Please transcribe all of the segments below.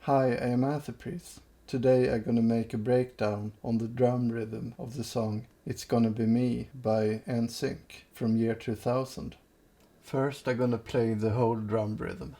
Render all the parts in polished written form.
Hi, I am Anthepriz. Today I'm gonna make a breakdown on the drum rhythm of the song It's Gonna Be Me by NSYNC from year 2000. First I'm gonna play the whole drum rhythm.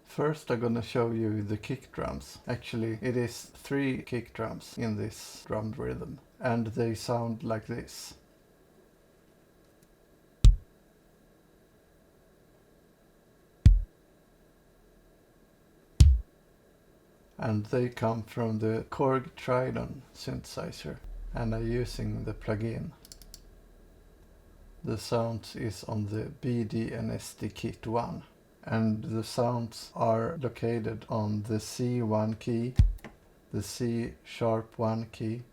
First I'm gonna show you the kick drums. Actually, it is 3 kick drums in this drum rhythm, and they sound like this. And they come from the Korg Tridon synthesizer, and I'm using the plugin. The sound is on the BDNSD Kit 1. And the sounds are located on the C1 key, the C#1 key,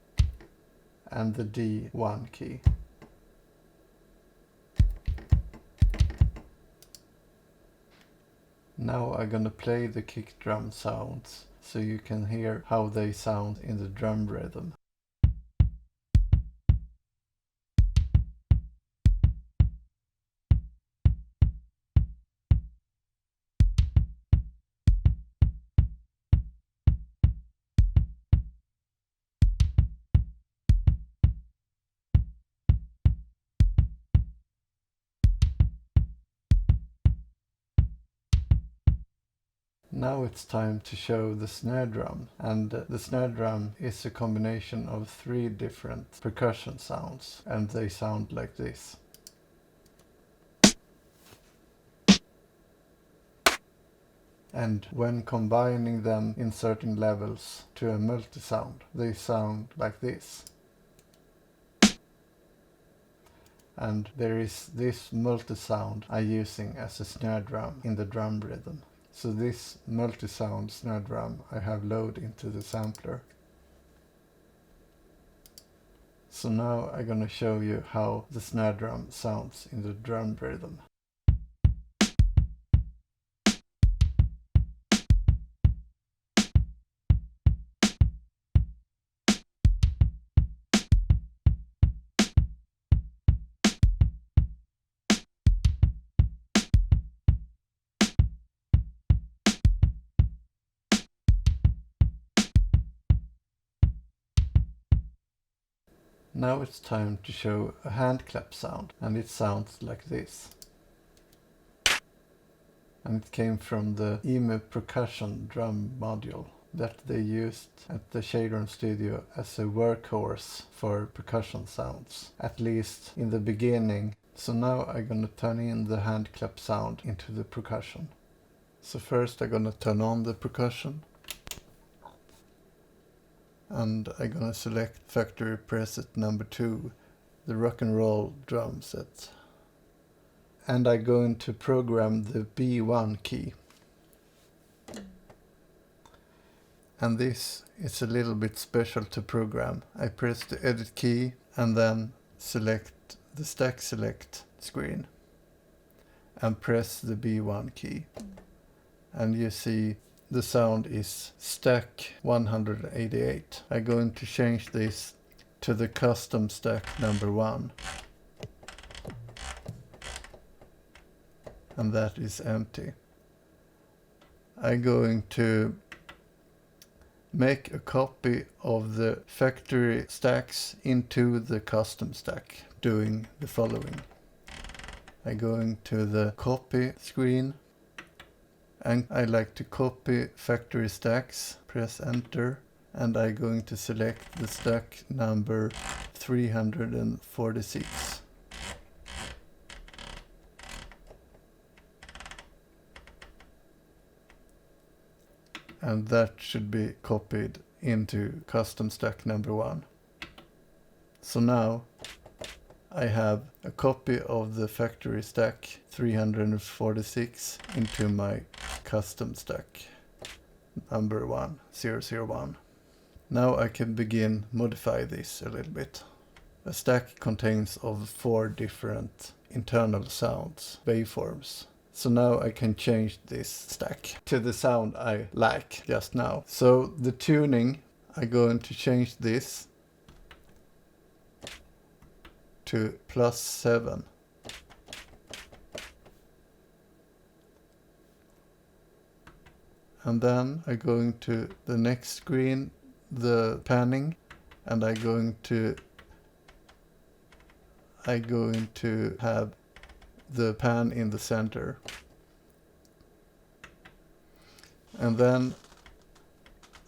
and the D1 key. Now I'm gonna play the kick drum sounds so you can hear how they sound in the drum rhythm. Now it's time to show the snare drum, and the snare drum is a combination of 3 different percussion sounds, and they sound like this. And when combining them in certain levels to a multi-sound, they sound like this. And there is this multi-sound I'm using as a snare drum in the drum rhythm. So this multi-sound snare drum I have loaded into the sampler. So now I'm gonna show you how the snare drum sounds in the drum rhythm. Now it's time to show a hand clap sound, and it sounds like this. And it came from the EMU percussion drum module that they used at the Drum studio as a workhorse for percussion sounds, at least in the beginning. So now I'm gonna turn in the hand clap sound into the percussion. So first I'm gonna turn on the percussion. And I'm gonna select factory preset number 2, the rock and roll drum set. And I'm going to program the B1 key. And this is a little bit special to program. I press the edit key and then select the stack select screen and press the B1 key. And you see the sound is stack 188. I'm going to change this to the custom stack number 1. And that is empty. I'm going to make a copy of the factory stacks into the custom stack, doing the following. I'm going to the copy screen, and I like to copy factory stacks, press enter, and I'm going to select the stack number 346. And that should be copied into custom stack number 1. So now I have a copy of the factory stack 346 into my custom stack number 1, 001. Now I can begin modify this a little bit. A stack contains of 4 different internal sounds, waveforms. So now I can change this stack to the sound I like just now. So the tuning, I'm going to change this to +7. And then I'm going to the next screen, the panning, and I'm going to have the pan in the center. And then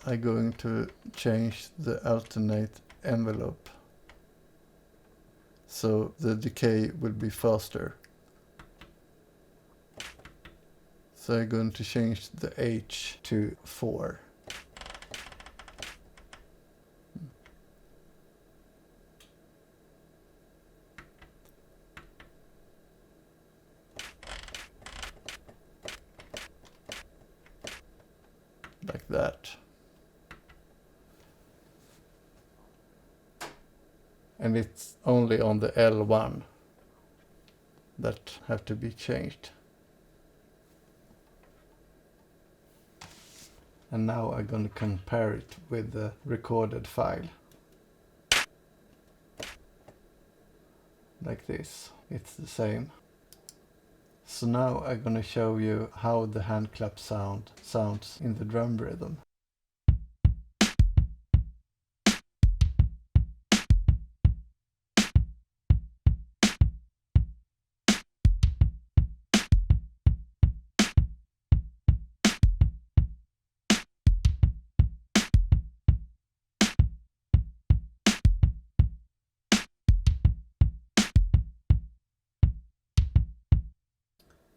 I'm going to change the alternate envelope so the decay will be faster. So I'm going to change the H to 4. Like that. And it's only on the L1 that have to be changed. And now I'm going to compare it with the recorded file. Like this. It's the same. So now I'm going to show you how the hand clap sound sounds in the drum rhythm.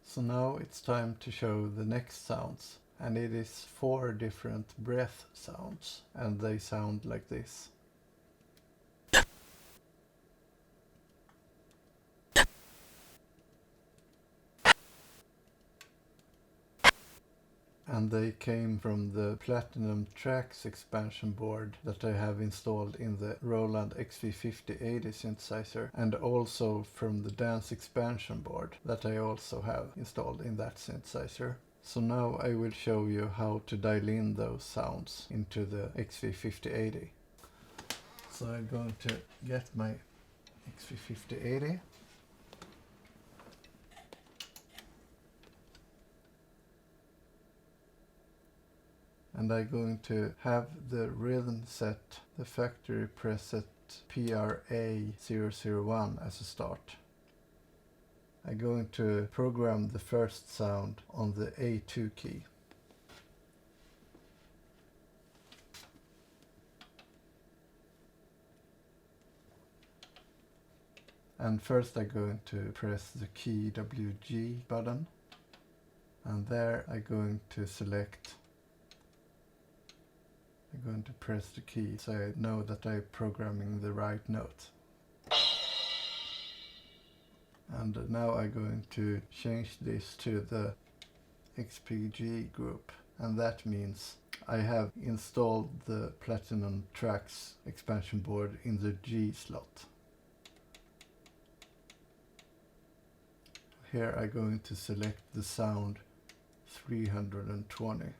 So now it's time to show the next sounds, and it is 4 different breath sounds, and they sound like this. And they came from the Platinum Tracks expansion board that I have installed in the Roland XV5080 synthesizer, and also from the Dance expansion board that I also have installed in that synthesizer. So now I will show you how to dial in those sounds into the XV5080. So I'm going to get my XV5080. And I'm going to have the rhythm set, the factory preset PRA001 as a start. I'm going to program the first sound on the A2 key. And first I'm going to press the key WG button. And there I'm going to select. I'm going to press the key so I know that I'm programming the right note. And now I'm going to change this to the XPG group, and that means I have installed the Platinum Tracks expansion board in the G slot. Here I'm going to select the sound 320.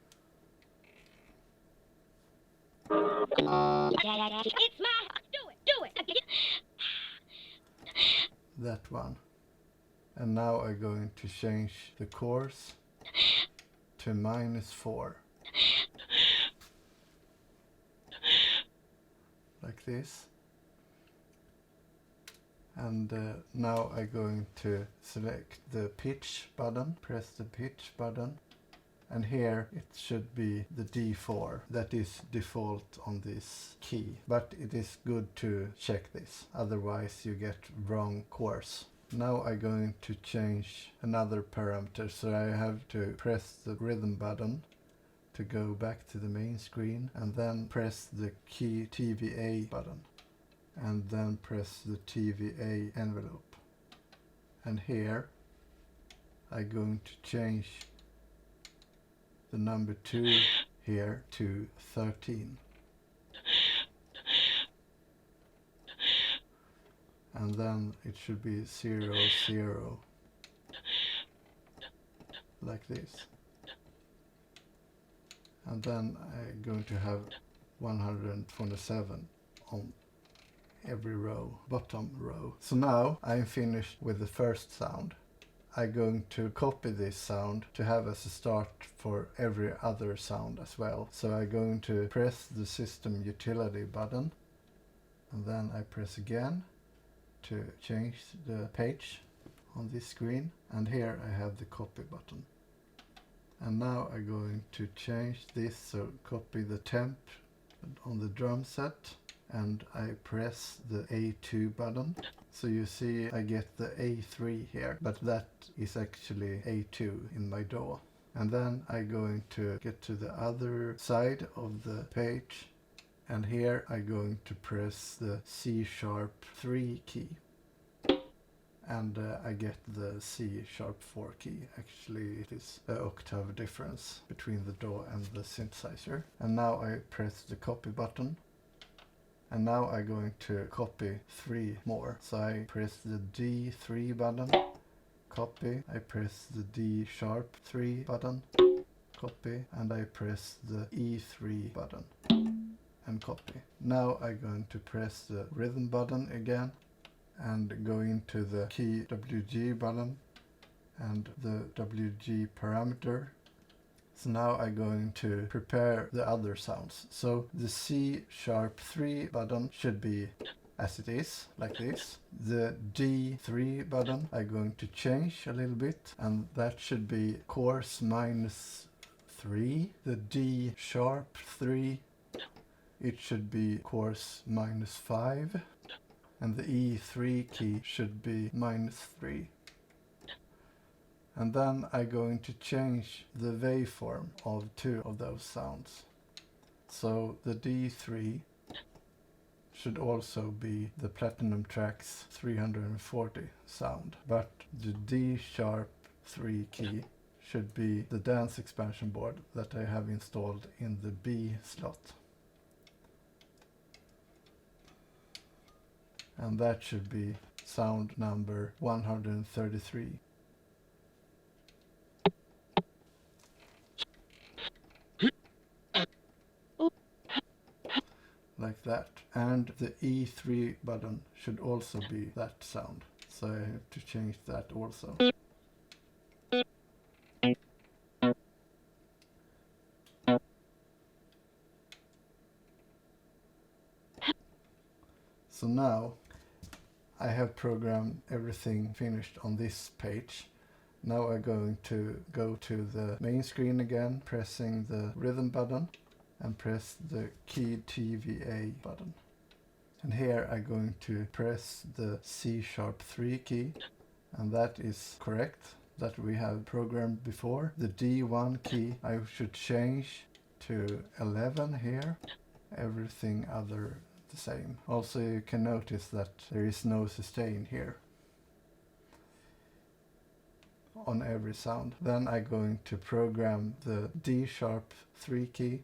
That one. And now I'm going to change the chorus to -4. Like this. And now I'm going to select the pitch button, press the pitch button, and here it should be the D4 that is default on this key, but it is good to check this, otherwise you get wrong chords. Now I'm going to change another parameter, so I have to press the rhythm button to go back to the main screen, and then press the key TVA button. And then press the TVA envelope. And here I'm going to change the number 2 here to 13. and then it should be 0, 0, like this. And then I'm going to have 127 on every row, bottom row. So now I'm finished with the first sound. I'm going to copy this sound to have as a start for every other sound as well. So I'm going to press the system utility button, and then I press again to change the page on this screen, and here I have the copy button. And now I'm going to change this, so copy the temp on the drum set, and I press the A2 button. So you see I get the A3 here, but that is actually A2 in my DAW. And then I'm going to get to the other side of the page, and here I'm going to press the C#3 key. And I get the C#4 key. Actually, it is an octave difference between the DAW and the synthesizer. And now I press the copy button. And now I'm going to copy 3 more. So I press the D3 button, copy. I press the D#3 button, copy. And I press the E3 button and copy. Now I'm going to press the rhythm button again, and go into the key WG button and the WG parameter. So now I'm going to prepare the other sounds. So the C#3 button should be as it is, like this. The D3 button I'm going to change a little bit, and that should be coarse -3. The D#3, it should be coarse -5. And the E3 key should be -3. And then I'm going to change the waveform of 2 of those sounds. So the D3 should also be the Platinum Tracks 340 sound, but the D#3 key should be the dance expansion board that I have installed in the B slot. And that should be sound number 133. Like that. And the E3 button should also be that sound. So I have to change that also. So now I have programmed everything finished on this page. Now I'm going to go to the main screen again, pressing the rhythm button, and press the key TVA button. And here I'm going to press the C#3 key, and that is correct, that we have programmed before. The D1 key I should change to 11 here, everything other the same. Also you can notice that there is no sustain here on every sound. Then I'm going to program the D#3 key,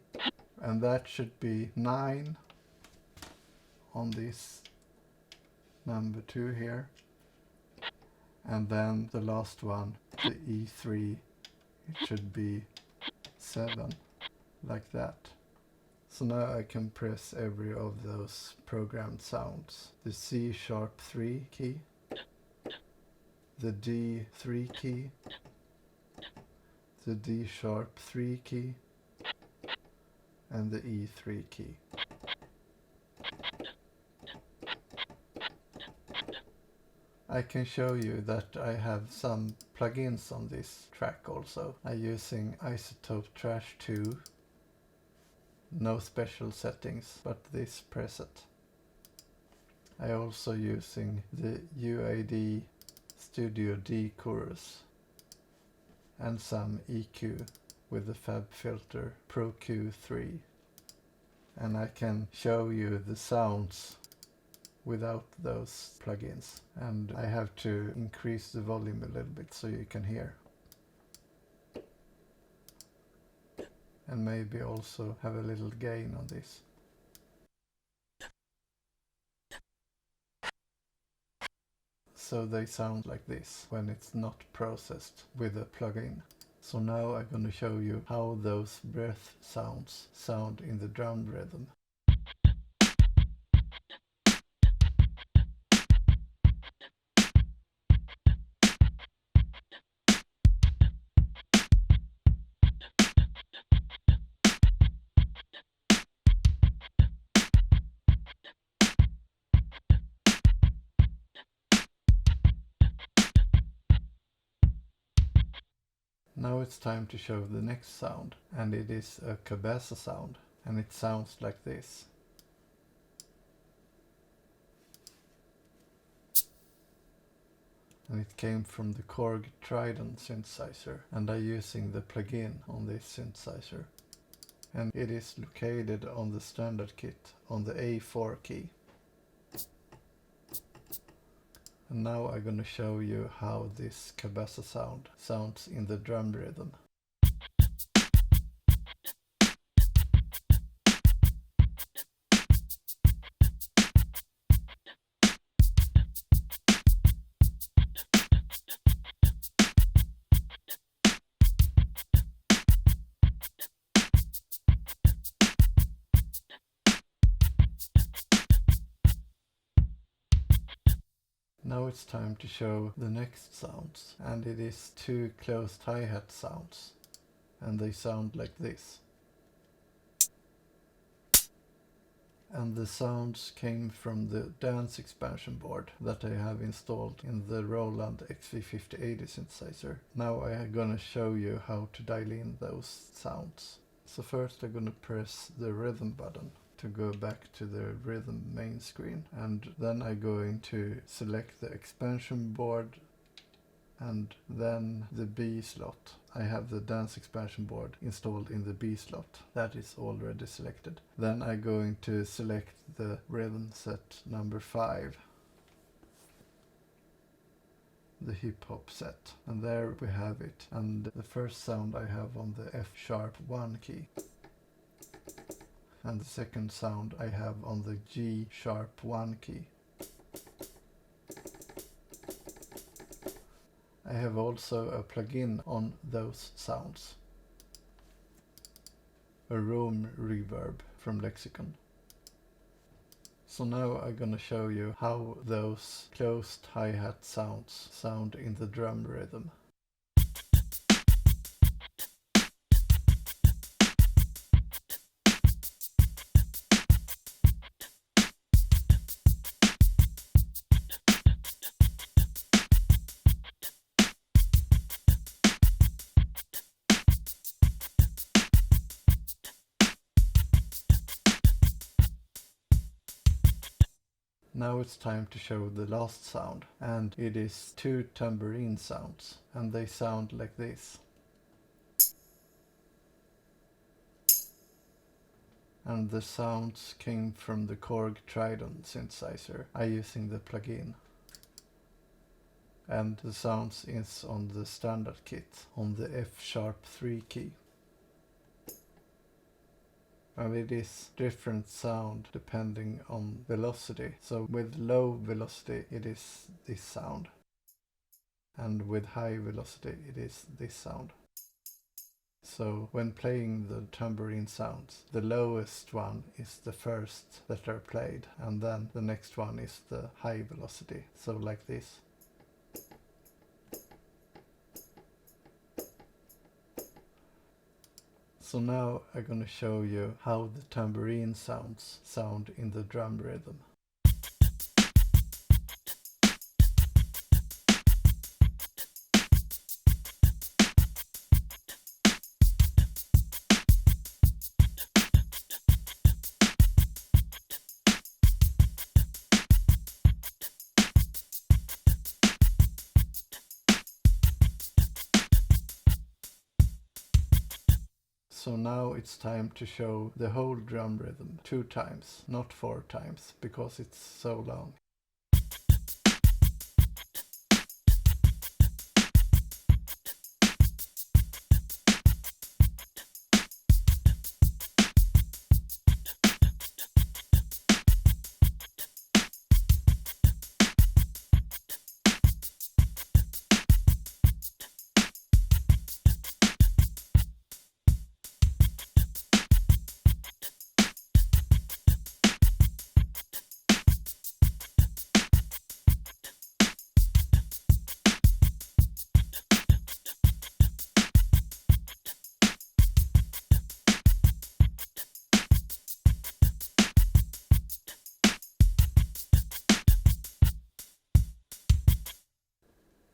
and that should be 9 on this number 2 here. And then the last one, the E3, it should be 7, like that. So now I can press every of those programmed sounds. The C#3 key, the D3 key, the D#3 key, and the E3 key. I can show you that I have some plugins on this track also. I'm using Isotope Trash 2. No special settings, but this preset. I also using the UAD Studio D chorus and some EQ with the Fab Filter Pro Q3. And I can show you the sounds without those plugins. And I have to increase the volume a little bit so you can hear. And maybe also have a little gain on this. so they sound like this when it's not processed with a plugin. So now I'm gonna show you how those breath sounds sound in the drum rhythm. Now it's time to show the next sound, and it is a Cabasa sound, and it sounds like this. And it came from the Korg Trident synthesizer, and I'm using the plugin on this synthesizer. And it is located on the standard kit on the A4 key. And now I'm gonna show you how this Cabasa sound sounds in the drum rhythm. Now it's time to show the next sounds, and it is two closed hi-hat sounds, and they sound like this. And the sounds came from the dance expansion board that I have installed in the Roland XV5080 synthesizer. Now I'm gonna show you how to dial in those sounds. So first I'm gonna press the rhythm button to go back to the rhythm main screen, and then I'm going to select the expansion board and then the B slot. I have the dance expansion board installed in the B slot. That is already selected. Then I'm going to select the rhythm set number 5, the hip hop set, and there we have it. And the first sound I have on the F#1 key. And the second sound I have on the G#1 key. I have also a plugin on those sounds, a room reverb from Lexicon. So now I'm gonna show you how those closed hi-hat sounds sound in the drum rhythm. Now it's time to show the last sound, and it is two tambourine sounds, and they sound like this. And the sounds came from the Korg Trident synthesizer. I'm using the plugin. And the sounds is on the standard kit on the F#3 key. And it is different sound depending on velocity. So with low velocity it is this sound, and with high velocity it is this sound. So when playing the tambourine sounds, the lowest one is the first that are played, and then the next one is the high velocity, so like this. So now I'm gonna show you how the tambourine sounds sound in the drum rhythm. So now it's time to show the whole drum rhythm 2 times, not 4 times, because it's so long.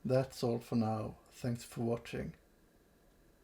That's all for now. Thanks for watching.